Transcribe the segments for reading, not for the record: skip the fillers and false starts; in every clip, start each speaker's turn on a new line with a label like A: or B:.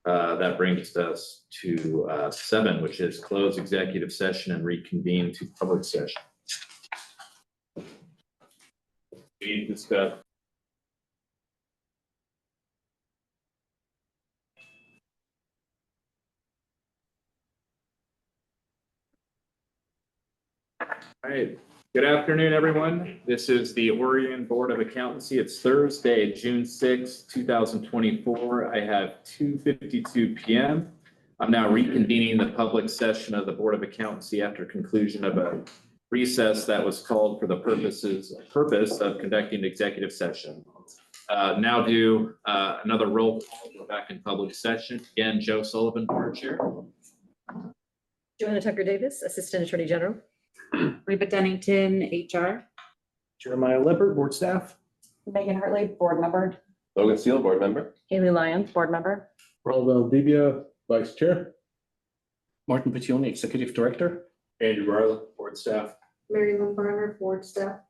A: That brings us to 7, which is close executive session and reconvene to public session. We need to discuss. All right. Good afternoon, everyone. This is the Oregon Board of Accountancy. It's Thursday, June 6, 2024. I have 2:52 p.m. I'm now reconvening the public session of the Board of Accountancy after conclusion of a recess that was called for the purpose of conducting executive session. Now do another roll call. We're back in public session. Again, Joe Sullivan, Board Chair.
B: Joanna Tucker Davis, Assistant Attorney General.
C: Reba Dennington, HR.
D: Jeremiah Lippert, board staff.
E: Megan Hartley, board member.
F: Logan Steele, board member.
E: Haley Lyons, board member.
D: Ronald Valdivia, vice chair.
G: Martin Piccioni, executive director.
D: Andrew Barlow, board staff.
C: Mary Lynn Barner, board staff.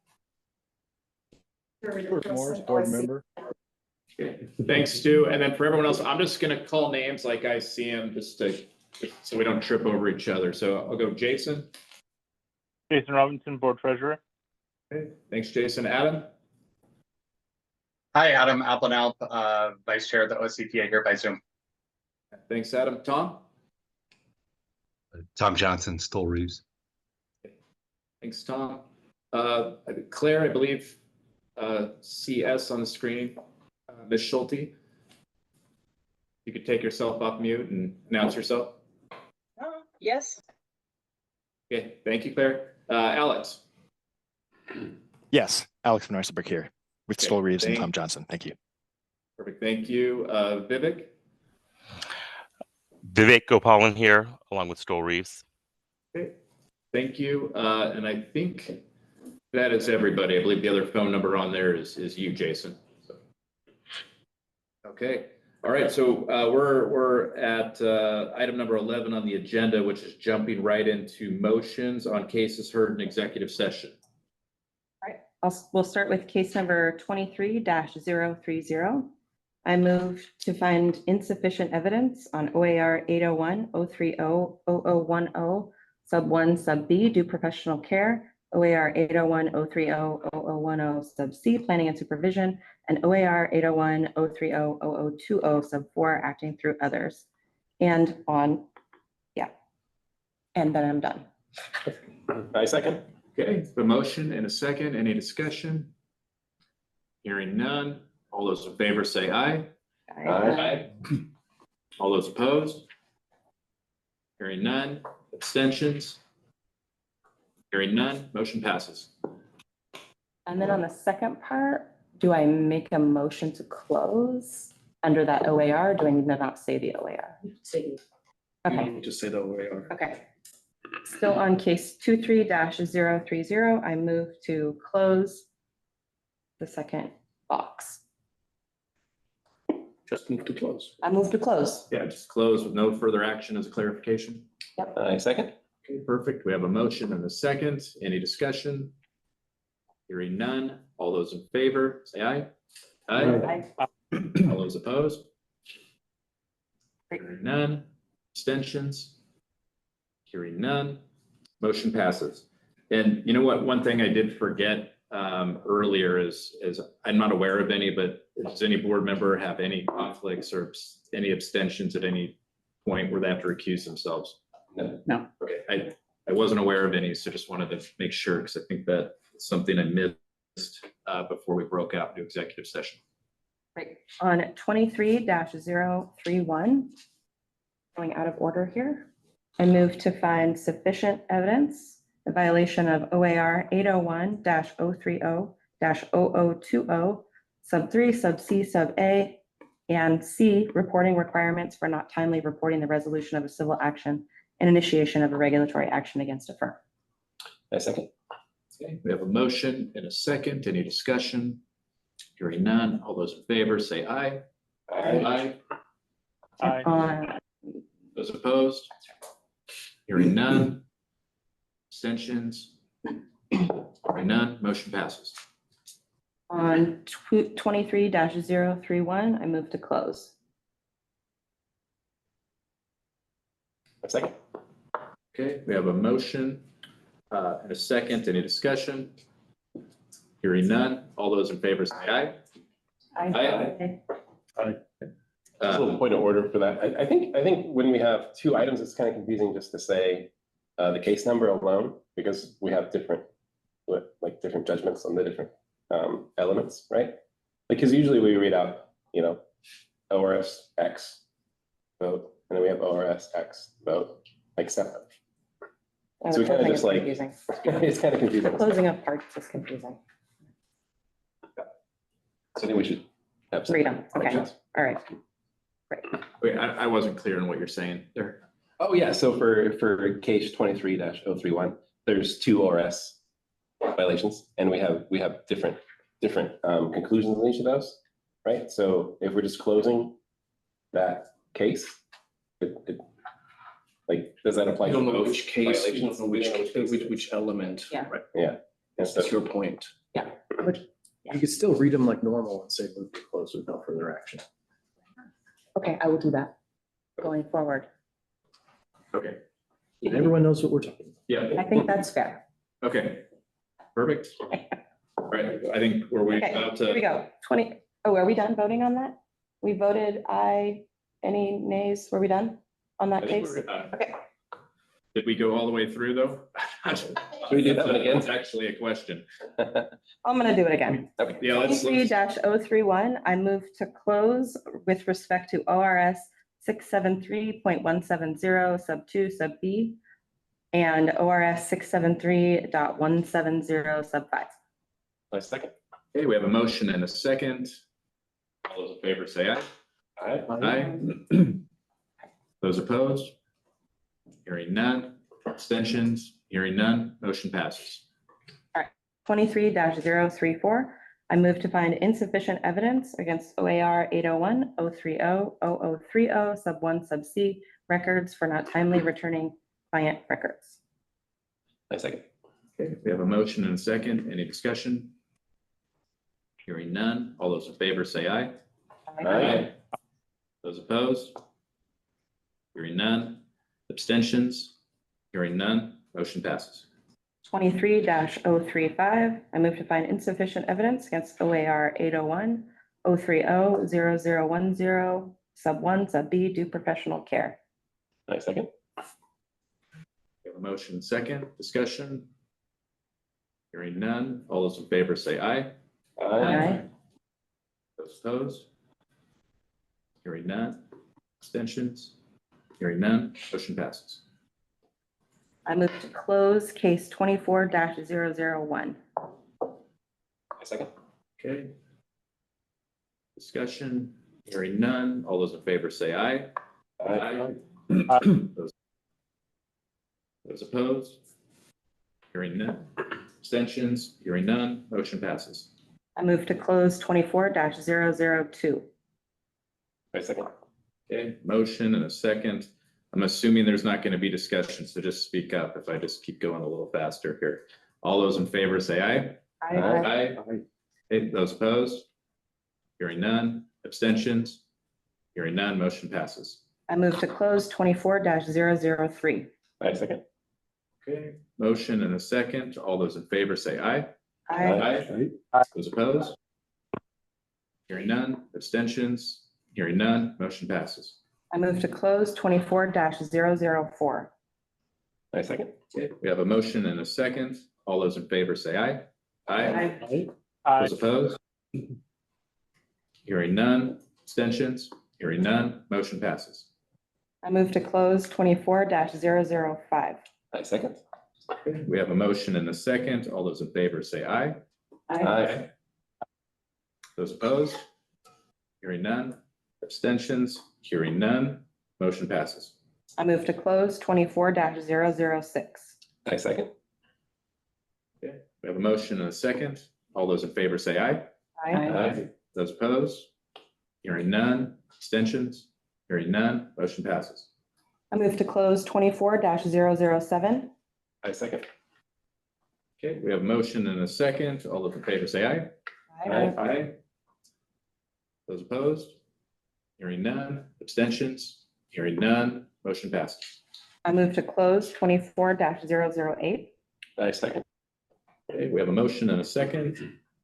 D: Stuart Morris, board member.
A: Okay. Thanks, Stu. And then for everyone else, I'm just going to call names like I see them just so we don't trip over each other. So I'll go Jason.
H: Jason Robinson, board treasurer.
A: Okay. Thanks, Jason. Adam.
I: Hi, Adam Applenalp, Vice Chair of the OCPA here by Zoom.
A: Thanks, Adam. Tom.
J: Tom Johnson, Stoll Reeves.
A: Thanks, Tom. Claire, I believe CS on the screen. Ms. Schulte. You could take yourself off mute and announce yourself.
E: Yes.
A: Okay, thank you, Claire. Alex.
K: Yes, Alex Van Arsberg here with
A: Okay,
K: Stoll Reeves and Tom Johnson. Thank you.
A: Perfect. Thank you. Vivek.
H: Vivek Gopalan here, along with Stoll Reeves.
A: Okay. Thank you. And I think that is everybody. I believe the other phone number on there is you, Jason. So. Okay. All right. So we're at item number 11 on the agenda, which is jumping right into motions on cases heard in executive session.
E: All right. We'll start with case number 23-030. I move to find insufficient evidence on OAR 801-030-0010 sub 1 sub B due professional care, OAR 801-030-0010 sub C planning and supervision, and OAR 801-030-0020 sub 4 acting through others. And on, yeah. And then I'm done.
D: I second.
A: Okay. The motion and a second. Any discussion? Hearing none. All those in favor say aye.
E: Aye.
A: All those opposed? Hearing none. Abstentions? Hearing none. Motion passes.
E: And then on the second part, do I make a motion to close under that OAR? Or do I need to not say the OAR? Okay.
D: Just say the OAR.
E: Okay. Still on case 23-030, I move to close the second box.
D: Just move to close.
E: I move to close.
A: Yeah, just close with no further action as a clarification.
F: I second.
A: Okay, perfect. We have a motion and a second. Any discussion? Hearing none. All those in favor, say aye. Aye. All those opposed? Hearing none. Abstentions? Hearing none. Motion passes. And you know what? One thing I did forget earlier is I'm not aware of any, but does any board member have any conflicts or any abstentions at any point where they have to recuse themselves?
G: No.
A: Okay, I wasn't aware of any, so just wanted to make sure because I think that's something I missed before we broke out into executive session.
E: Right. On 23-031, going out of order here, I move to find sufficient evidence, a violation of OAR 801-030-0020 sub 3 sub C sub A and C reporting requirements for not timely reporting the resolution of a civil action and initiation of a regulatory action against a firm.
F: I second.
A: Okay, we have a motion and a second. Any discussion? Hearing none. All those in favor say aye. Aye.
H: Aye.
A: Those opposed? Hearing none. Abstentions? Hearing none. Motion passes.
E: On 23-031, I move to close.
F: A second.
A: Okay, we have a motion and a second. Any discussion? Hearing none. All those in favor say aye. Aye.
F: Just a little point of order for that. I think when we have two items, it's kind of confusing just to say the case number alone, because we have different judgments on the different elements, right? Because usually we read out, ORS X vote, and then we have ORS X vote, like separate. So we kind of just like,
E: Confusing.
F: it's kind of confusing.
E: Closing of parts is confusing.
F: So I think we should have.
E: Read them. Okay,
F: sections.
E: all right.
A: Wait, I wasn't clear on what you're saying there.
F: Oh, yeah, so for case 23-031, there's two ORS violations, and we have different conclusions on each of those, right? So if we're just closing that case, does that apply?
G: You
F: to
G: don't know
F: both
G: which case, you don't
F: violations?
G: know which element.
E: Yeah.
F: Right, yeah. And so,
G: That's your point.
D: You could still read them like normal and say move to close with no further action.
E: Okay, I will do that going forward.
A: Okay,
D: And everyone knows what we're talking about.
A: yeah,
E: I think that's fair.
A: okay, perfect. All right, I think we're waiting
E: Okay,
A: out
E: here we
A: to,
E: go. Are we done voting on that? We voted aye. Any nays? Were we done on
A: I
E: that
A: think
E: case?
A: we're,
E: Okay.
A: did we go all the way through though?
F: Should we do that one again?
A: That's actually a question.
E: I'm gonna do it again.
F: Okay.
A: Yeah, let's,
E: 23-031, I move to close with respect to ORS 673.170 sub 2 sub B and ORS 673.170 sub 5.
F: A second.
A: okay, we have a motion and a second. All those in favor say aye.
F: All right.
A: Aye. Those opposed? Hearing none. Abstentions? Hearing none. Motion passes.
E: 23-034, I move to find insufficient evidence against OAR 801, 030, 0030, sub 1 sub C records for not timely returning client records.
F: A second.
A: Okay, we have a motion and a second. Any discussion? Hearing none. All those in favor say aye.
F: Aye.
A: Those opposed? Hearing none. Abstentions? Hearing none. Motion passes.
E: 23-035, I move to find insufficient evidence against OAR 801, 030, 0010, sub 1 sub B due professional care.
F: A second.
A: We have a motion and second. Discussion? Hearing none. All those in favor say aye.
E: Aye.
A: Those opposed? Hearing none. Abstentions? Hearing none. Motion passes.
E: I move to close case 24-001.
F: A second.
A: Okay. Discussion? Hearing none. All those in favor say aye. Those opposed? Hearing none. Abstentions? Hearing none. Motion passes.
E: I move to close 24-002.
F: A second.
A: Okay, motion and a second. I'm assuming there's not going to be discussion, so just speak up if I just keep going a little faster here. All those in favor say aye. Aye. Okay, those opposed? Hearing none. Abstentions? Hearing none. Motion passes.
E: I move to close 24-003.
F: A second.
A: Okay, motion and a second. All those in favor say aye.
E: Aye.
A: Those opposed? Hearing none. Abstentions? Hearing none. Motion passes.
E: I move to close 24-004.
F: A second.
A: Okay, we have a motion and a second. All those in favor say aye.
E: Aye.
H: Aye.
A: Those opposed? Hearing none. Abstentions? Hearing none. Motion passes.
E: I move to close 24-005.
F: A second.
A: Okay, we have a motion and a second. All those in favor say aye.
F: Aye.
A: Those opposed? Hearing none. Abstentions? Hearing none. Motion passes.
E: I move to close 24-006.
F: A second.
A: Okay, we have a motion and a second. All those in favor say aye.
F: Aye.
A: Those opposed? Hearing none. Abstentions? Hearing none. Motion passes.
E: I move to close 24-007.
F: A second.
A: Okay, we have a motion and a second. All those in favor say aye. Aye. Those opposed? Hearing none. Abstentions? Hearing none. Motion passes.
E: I move to close 24-008.
F: I second.
A: Okay, we have a motion and a second.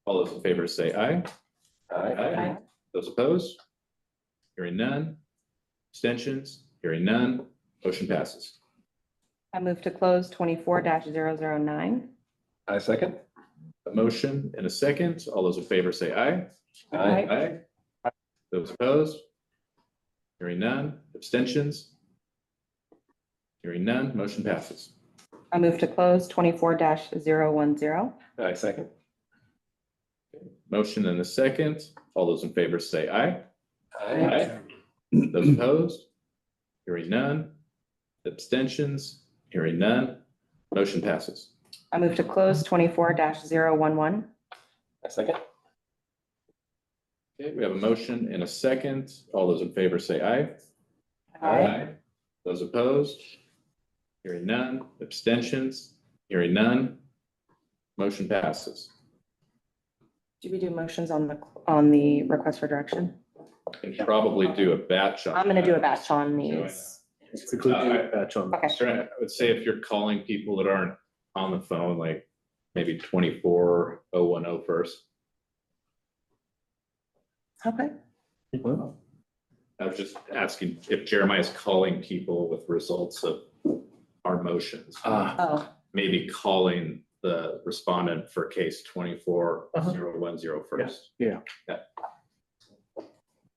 A: All those in favor say aye.
F: Aye.
A: Those opposed? Hearing none. Abstentions? Hearing none. Motion passes.
E: I move to close 24-009.
F: I second.
A: A motion and a second. All those in favor say aye.
E: Aye.
A: Aye. Those opposed? Hearing none. Abstentions? Hearing none. Motion passes.
E: I move to close 24-010.
F: I second.
A: Motion and a second. All those in favor say aye.
E: Aye.
A: Those opposed? Hearing none. Abstentions? Hearing none. Motion passes.
E: I move to close 24-011.
F: I second.
A: Okay, we have a motion and a second. All those in favor say aye. Those opposed? Hearing none. Abstentions? Hearing none. Motion passes.
E: Do we do motions on the request for direction?
A: And probably do a batch on.
E: I'm gonna do a
A: that.
E: batch on these.
D: It's a good batch on.
E: Okay.
A: I would say if you're calling people that aren't on the phone, like maybe 24010 first.
E: Okay.
A: I was just asking if Jeremiah's calling people with results of our motions.
E: Oh,
A: Maybe calling the respondent for case 24010 first.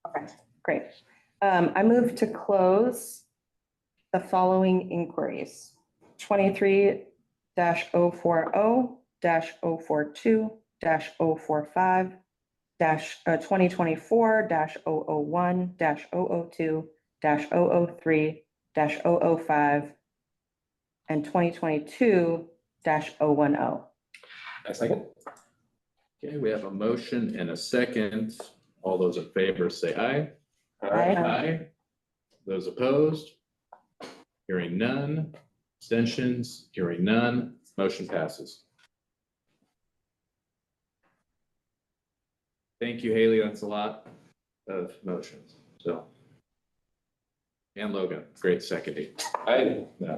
E: okay, great. I move to close the following inquiries. 23-040, -042, -045, 2024-001, -002, -003, -005, and 2022-010.
F: I second.
A: Okay, we have a motion and a second. All those in favor say aye.
E: Aye.
A: Those opposed? Hearing none. Abstentions? Hearing none. Motion passes. Thank you, Haley. That's a lot of motions, so. And Logan, great seconding.
F: I,
A: Yeah.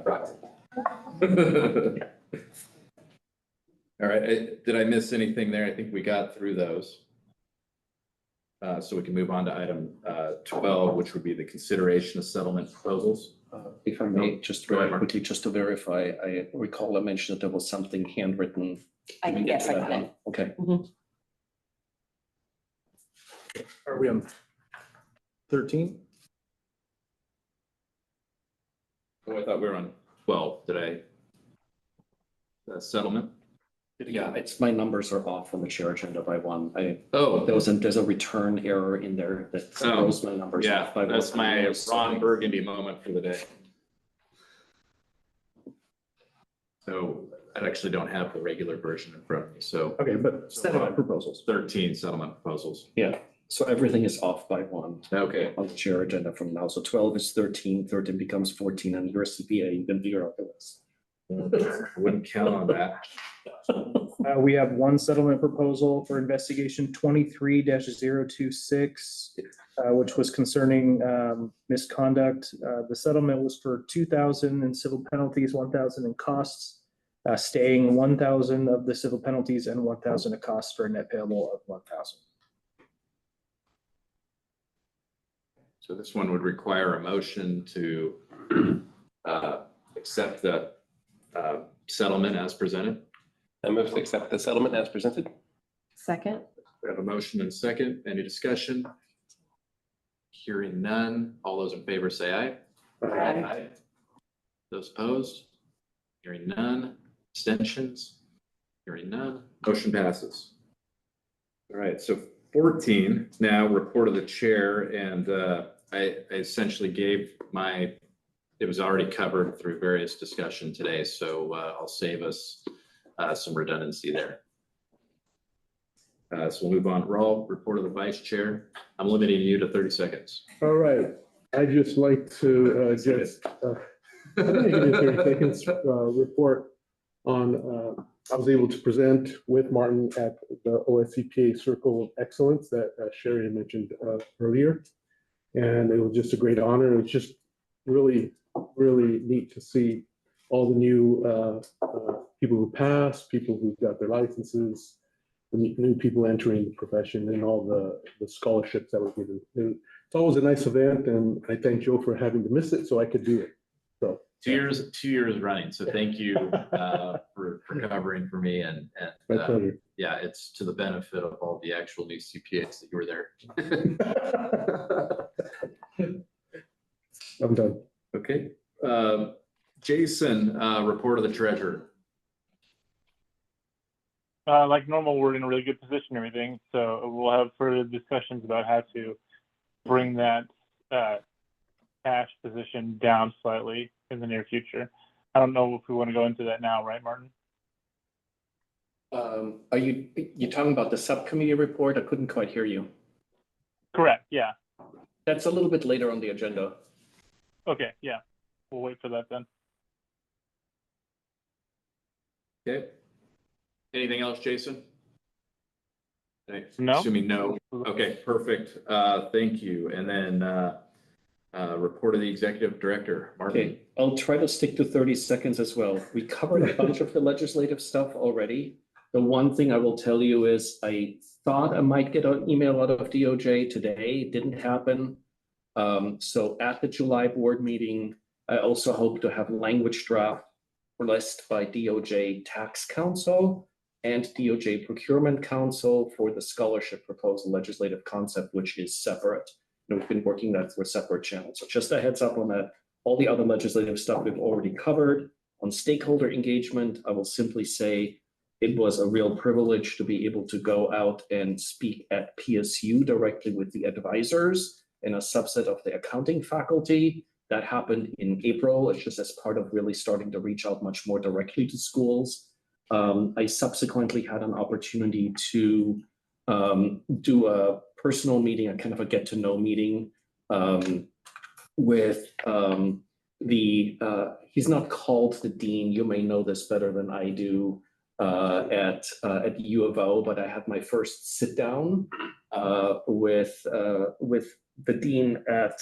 A: All right, did I miss anything there? I think we got through those. So we can move on to item 12, which would be the consideration of settlement proposals.
G: If I may, just
A: Go ahead,
G: very
A: Mark.
G: quickly, just to verify, I recall I mentioned that there was something handwritten. Did we get
E: Yes,
G: to
E: I
G: that
E: got
G: one? Okay.
D: Are we on 13?
A: Oh, I thought we were on 12. Did I? Settlement?
G: Yeah, it's, my numbers are off on the chair agenda by one.
A: Oh,
G: There's a return error in there that throws my numbers
A: yeah,
G: off by
A: that's
G: one.
A: my
G: I'm sorry.
A: Ron Burgundy moment for the day. So I actually don't have the regular version in front of me, so
D: Okay, but settlement proposals.
A: 13 settlement proposals.
G: Yeah, so everything is off by one
A: Okay,
G: on the chair agenda from now. So 12 is 13, 13 becomes 14, and your CPA, you can figure out the rest.
A: wouldn't count on that.
J: We have one settlement proposal for investigation 23-026, which was concerning misconduct. The settlement was for 2,000 in civil penalties, 1,000 in costs, staying 1,000 of the civil penalties and 1,000 of costs for a net payable of 1,000.
A: So this one would require a motion to accept the settlement as presented.
F: I move to accept the settlement as presented.
E: Second.
A: We have a motion and a second. Any discussion? Hearing none. All those in favor say aye.
E: Aye.
A: Those opposed? Hearing none. Abstentions? Hearing none. Motion passes. All right, so 14 now, report of the chair, and I essentially gave it was already covered through various discussion today, so I'll save us some redundancy there. So we'll move on. Raul, report of the vice chair. I'm limiting you to 30 seconds.
L: All right, I'd just like to report on, I was able to present with Martin at the OSCPA Circle of Excellence that Sherry had mentioned earlier. And it was just a great honor. It's just really really neat to see all the new people who passed, people who got their licenses, the new people entering the profession, and all the scholarships that were given. It's always a nice event, and I thank Joe for having to miss it so I could do it. So
A: 2 years running. So thank you for covering for me and
L: my pleasure.
A: yeah, it's to the benefit of all the actual new CPAs that you were there.
L: I'm done.
A: Okay. Jason, report of the treasurer.
H: Like normal, we're in a really good position and everything, so we'll have further discussions about how to bring that cash position down slightly in the near future. I don't know if we want to go into that now, right, Martin?
D: Are you talking about the subcommittee report? I couldn't quite hear you.
H: Correct, yeah.
D: That's a little bit later on the agenda.
H: Okay, yeah. We'll wait for that then.
A: Okay. Anything else, Jason? Okay,
H: No.
A: Assuming no. Okay, perfect. Thank you. And then report of the executive director, Martin.
G: Okay, I'll try to stick to 30 seconds as well. We covered a bunch of the legislative stuff already. The one thing I will tell you is I thought I might get an email out of DOJ today. It didn't happen. So at the July board meeting, I also hope to have language draft released by DOJ Tax Council and DOJ Procurement Council for the scholarship proposal legislative concept, which is separate. And we've been working that through separate channels. So just a heads up on that. All the other legislative stuff we've already covered. On stakeholder engagement, I will simply say it was a real privilege to be able to go out and speak at PSU directly with the advisors and a subset of the accounting faculty. That happened in April. It's just as part of really starting to reach out much more directly to schools. I subsequently had an opportunity to do a personal meeting, a kind of a get to know meeting with he's not called the dean. You may know this better than I do at U of O, but I had my first sit down with the dean at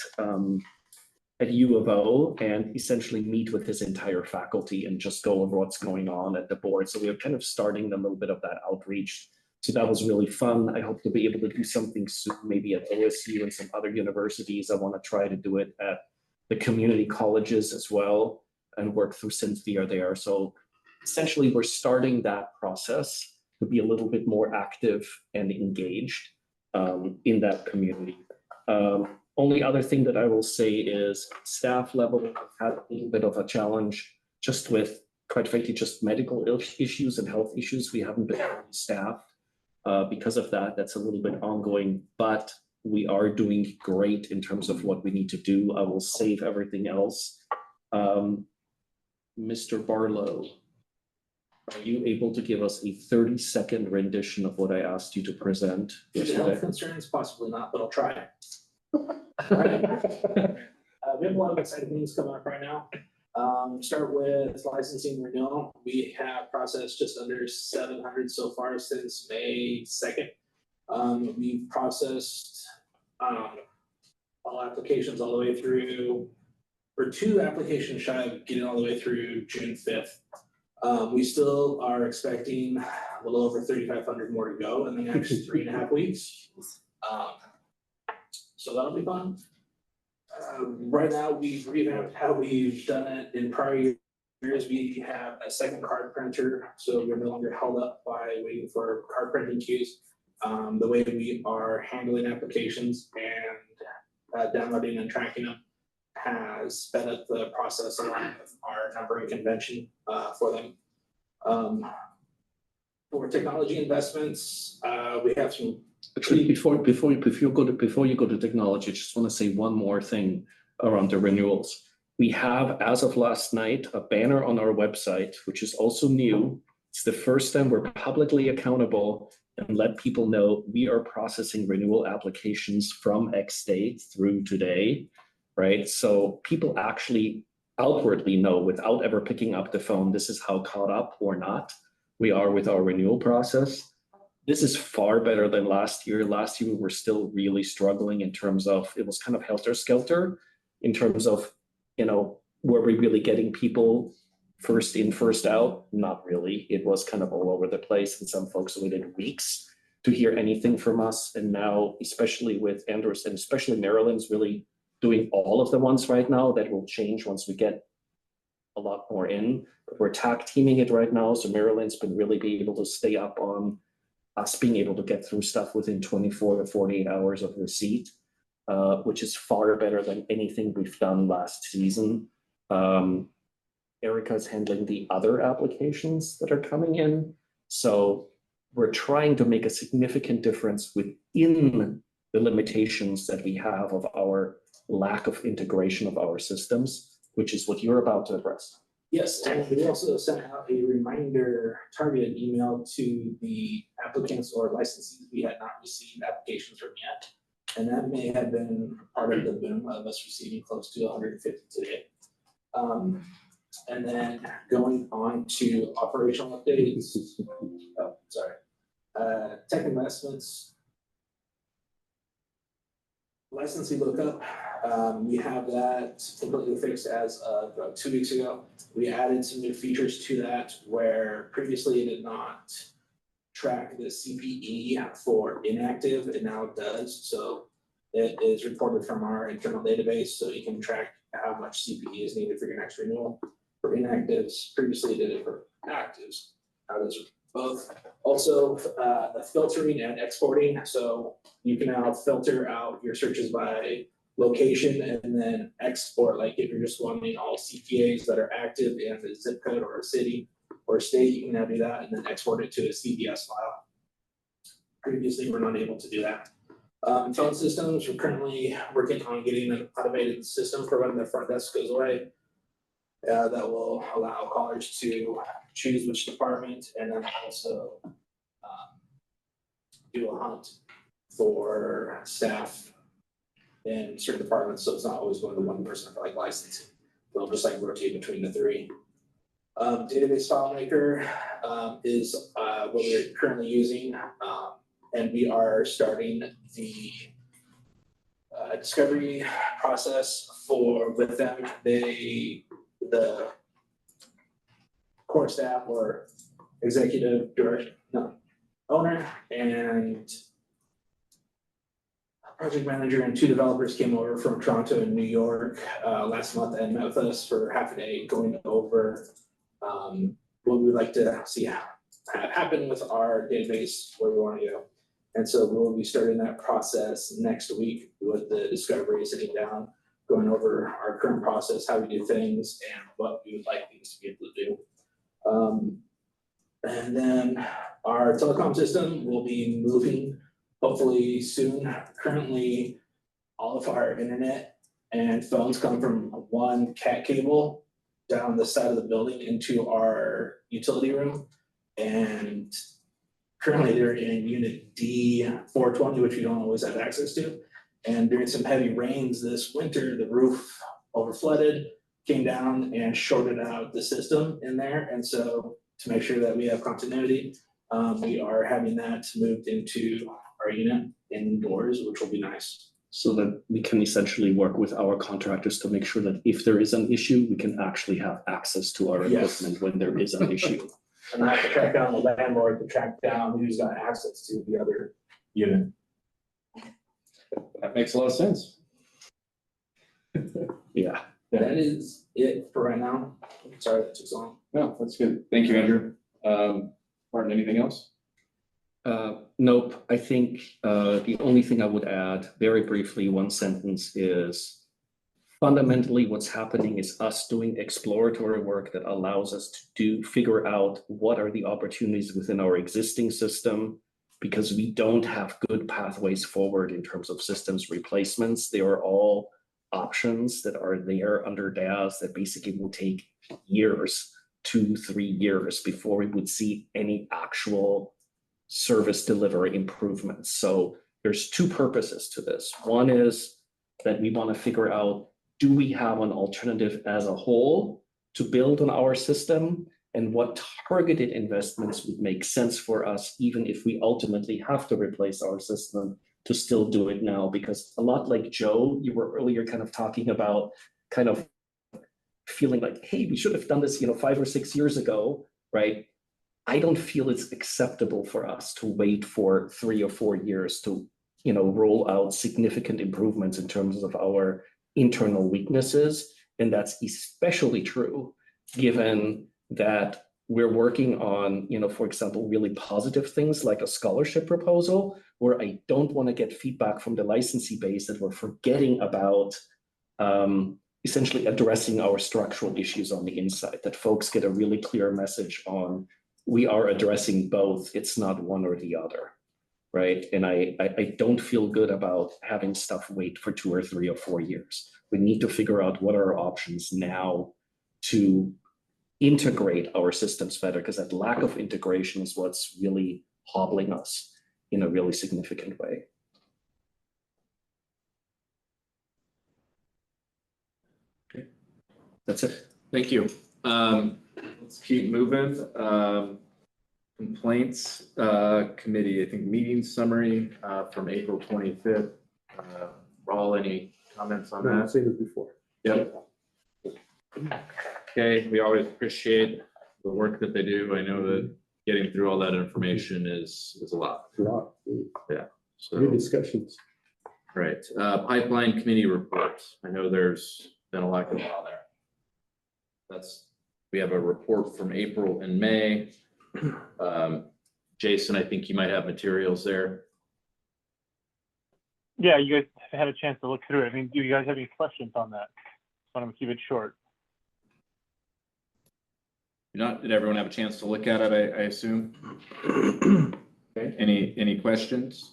G: U of O and essentially meet with his entire faculty and just go over what's going on at the board. So we are kind of starting a little bit of that outreach. So that was really fun. I hope to be able to do something soon, maybe at OSU and some other universities. I want to try to do it at the community colleges as well and work through Cynthia there. So essentially we're starting that process to be a little bit more active and engaged in that community. Only other thing that I will say is staff level had a little bit of a challenge just with, quite frankly, just medical issues and health issues. We haven't been staffed because of that. That's a little bit ongoing, but we are doing great in terms of what we need to do. I will save everything else. Mr. Barlow, are you able to give us a 30-second rendition of what I asked you to present?
M: Health concerns, possibly not, but I'll try. We have a lot of exciting things coming up right now. Start with licensing renewal. We have processed just under 700 so far since May 2nd. We've processed all applications all the way through, or 2 applications shy of getting all the way through June 5th. We still are expecting a little over 3,500 more to go in the next 3.5 weeks. So that'll be fun. Right now, we've revamped how we've done it in prior years. We have a second card printer, so we're no longer held up by waiting for card printing queues. The way we are handling applications and downloading and tracking them has sped up the process along with our numbering convention for them. For technology investments, we have some.
G: Actually, before you go to technology, I just want to say one more thing around the renewals. We have, as of last night, a banner on our website, which is also new. It's the first time we're publicly accountable and let people know we are processing renewal applications from X date through today, right? So people actually outwardly know without ever picking up the phone, this is how caught up or not we are with our renewal process. This is far better than last year. Last year, we were still really struggling in terms of, it was kind of helter-skelter in terms of, were we really getting people first in, first out? Not really. It was kind of all over the place, and some folks waited weeks to hear anything from us. And now, especially with Andrews and especially Maryland's really doing all of the ones right now, that will change once we get a lot more in. But we're tag teaming it right now, so Maryland's been really be able to stay up on us being able to get through stuff within 24 to 48 hours of receipt, which is far better than anything we've done last season. Erica's handling the other applications that are coming in. So we're trying to make a significant difference within the limitations that we have of our lack of integration of our systems, which is what you're about to address.
M: Yes, and we also sent out a reminder targeted email to the applicants or licensees we had not received applications from yet. And that may have been part of the boom of us receiving close to 150 today. And then going on to operational updates. Oh, sorry. Tech investments. Licensee lookup. We have that completely fixed as of about 2 weeks ago. We added some new features to that where previously it did not track the CPE for inactive, and now it does. So it is reported from our internal database, so you can track how much CPE is needed for your next renewal. For inactives, previously it did it for actives. Now it does both. Also, the filtering and exporting. So you can now filter out your searches by location and then export, like if you're just wanting all CPAs that are active in a zip code or a city or a state, you can now do that and then export it to a CVS file. Previously, we're not able to do that. Phone systems, we're currently working on getting an automated system for when the front desk goes away. That will allow callers to choose which department and then also do a hunt for staff in certain departments, so it's not always going to one person for like licensing. They'll just like rotate between the three. Database FileMaker is what we're currently using, and we are starting the discovery process with them. The core staff or executive director, owner and project manager and 2 developers came over from Toronto and New York last month and met with us for half a day going over what we would like to see happen with our database, where we want to go. And so we'll be starting that process next week with the discovery, sitting down, going over our current process, how we do things, and what we would like things to be able to do. And then our telecom system will be moving hopefully soon. Currently, all of our internet and phones come from one cat cable down the side of the building into our utility room. And currently they're in unit D420, which we don't always have access to. And during some heavy rains this winter, the roof overflooded, came down and shorted out the system in there. And so to make sure that we have continuity, we are having that moved into our unit indoors, which will be nice.
G: So that we can essentially work with our contractors to make sure that if there is an issue, we can actually have access to our equipment when there is an issue.
M: And I have to track down the landlord to track down who's got access to the other unit.
A: That makes a lot of sense.
G: Yeah.
M: That is it for right now. Sorry that took so long.
A: No, that's good. Thank you, Andrew. Martin, anything else?
G: Nope. I think the only thing I would add very briefly, one sentence, is fundamentally what's happening is us doing exploratory work that allows us to figure out what are the opportunities within our existing system, because we don't have good pathways forward in terms of systems replacements. They are all options that are there under DAS that basically will take years, 2-3 years before we would see any actual service delivery improvements. So there's 2 purposes to this. One is that we want to figure out, do we have an alternative as a whole to build on our system, and what targeted investments would make sense for us, even if we ultimately have to replace our system, to still do it now. Because a lot like Joe, you were earlier kind of talking about kind of feeling like, hey, we should have done this, 5 or 6 years ago, right? I don't feel it's acceptable for us to wait for 3 or 4 years to, roll out significant improvements in terms of our internal weaknesses. And that's especially true given that we're working on, for example, really positive things like a scholarship proposal, where I don't want to get feedback from the licensee base that we're forgetting about essentially addressing our structural issues on the inside, that folks get a really clear message on we are addressing both. It's not one or the other, right? And I don't feel good about having stuff wait for 2 or 3 or 4 years. We need to figure out what are our options now to integrate our systems better, because that lack of integration is what's really hobbling us in a really significant way.
A: Okay.
G: That's it.
A: Thank you. Let's keep moving. Complaints committee, I think meeting summary from April 25th. Raul, any comments on that?
L: Same as before.
A: Yep. Okay, we always appreciate the work that they do. I know that getting through all that information is a lot.
L: A lot.
A: Yeah. So,
L: Good discussions.
A: right. Pipeline committee reports. I know there's been a lot going on there. We have a report from April and May. Jason, I think you might have materials there.
H: Yeah, you guys had a chance to look through it. I mean, do you guys have any questions on that? I want to keep it short.
A: Did everyone have a chance to look at it, I assume? Okay, any questions?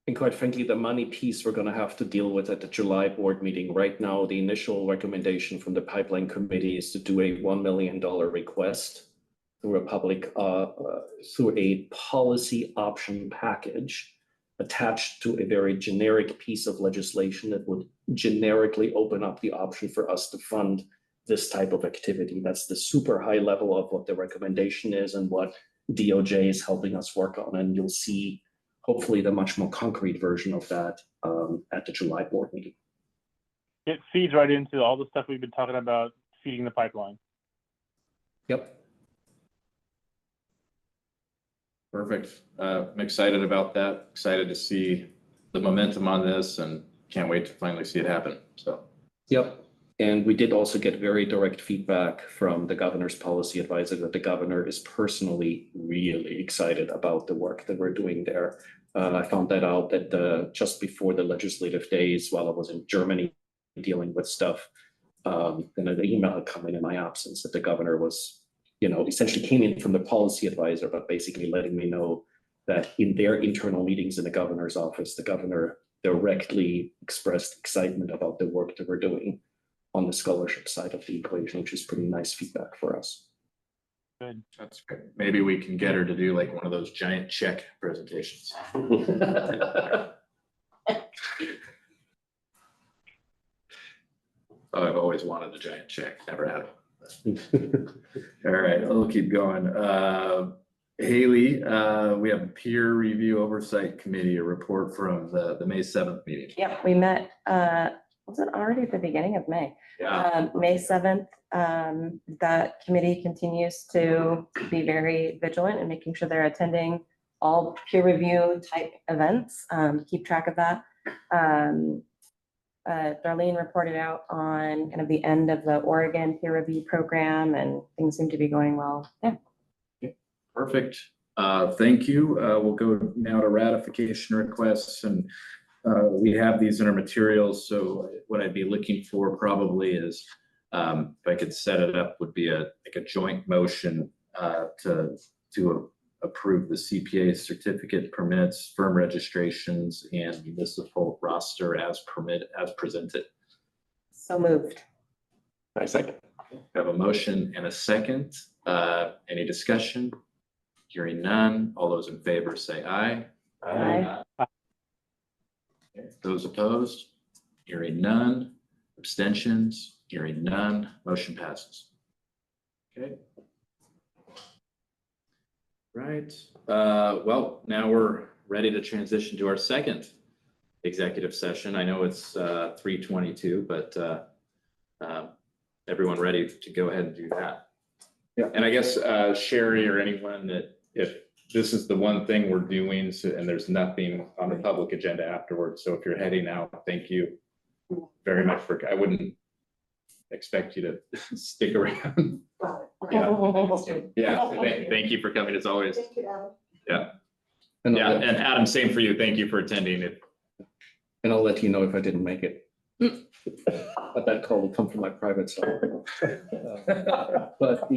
G: And quite frankly, the money piece we're going to have to deal with at the July board meeting. Right now, the initial recommendation from the pipeline committee is to do a $1 million request through through a policy option package attached to a very generic piece of legislation that would generically open up the option for us to fund this type of activity. That's the super high level of what the recommendation is and what DOJ is helping us work on. And you'll see hopefully the much more concrete version of that at the July board meeting.
H: It feeds right into all the stuff we've been talking about feeding the pipeline.
G: Yep.
A: Perfect. I'm excited about that. Excited to see the momentum on this and can't wait to finally see it happen. So.
G: Yep. And we did also get very direct feedback from the governor's policy advisor that the governor is personally really excited about the work that we're doing there. I found that out that just before the legislative days, while I was in Germany dealing with stuff, and an email had come in my absence that the governor was, essentially came in from the policy advisor, but basically letting me know that in their internal meetings in the governor's office, the governor directly expressed excitement about the work that we're doing on the scholarship side of the equation, which is pretty nice feedback for us.
H: Good.
A: That's great. Maybe we can get her to do like one of those giant check presentations. Oh, I've always wanted a giant check, never had one. All right, I'll keep going. Haley, we have a peer review oversight committee, a report from the May 7th meeting.
E: Yep, we met, was it already at the beginning of May?
A: Yeah.
E: May 7th, that committee continues to be very vigilant in making sure they're attending all peer review type events, keep track of that. Darlene reported out on kind of the end of the Oregon peer review program, and things seem to be going well. Yeah.
A: Perfect. Thank you. We'll go now to ratification requests, and we have these in our materials. So what I'd be looking for probably is, if I could set it up, would be a joint motion to approve the CPA certificate permits, firm registrations, and municipal roster as presented.
E: So moved.
F: I second.
A: Have a motion and a second. Any discussion? Hearing none. All those in favor say aye.
E: Aye.
A: Okay. Those opposed? Hearing none. Abstentions? Hearing none. Motion passes. Okay. Right. Well, now we're ready to transition to our second executive session. I know it's 3:22, but everyone ready to go ahead and do that.
G: Yeah.
A: And I guess Sherry or anyone that if this is the one thing we're doing, so, and there's nothing on the public agenda afterwards. So if you're heading out, thank you very much for, I wouldn't expect you to stick around. Yeah, thank you for coming as always.
C: Thank you, Adam.
A: Yeah.
G: And
A: Yeah,
G: I'll,
A: and Adam, same for you. Thank you for attending it.
G: and I'll let you know if I didn't make it. But that call will come from my private cell. But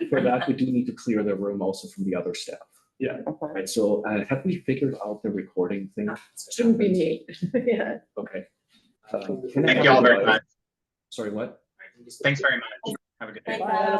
G: for that, we do need to clear the room also from the other staff.
J: Yeah.
G: Right, so have we figured out the recording thing?
B: Shouldn't be me. Yeah.
G: Okay.
I: Thank you all very much.
G: Sorry, what?
I: Thanks very much. Have a good day.
B: Bye.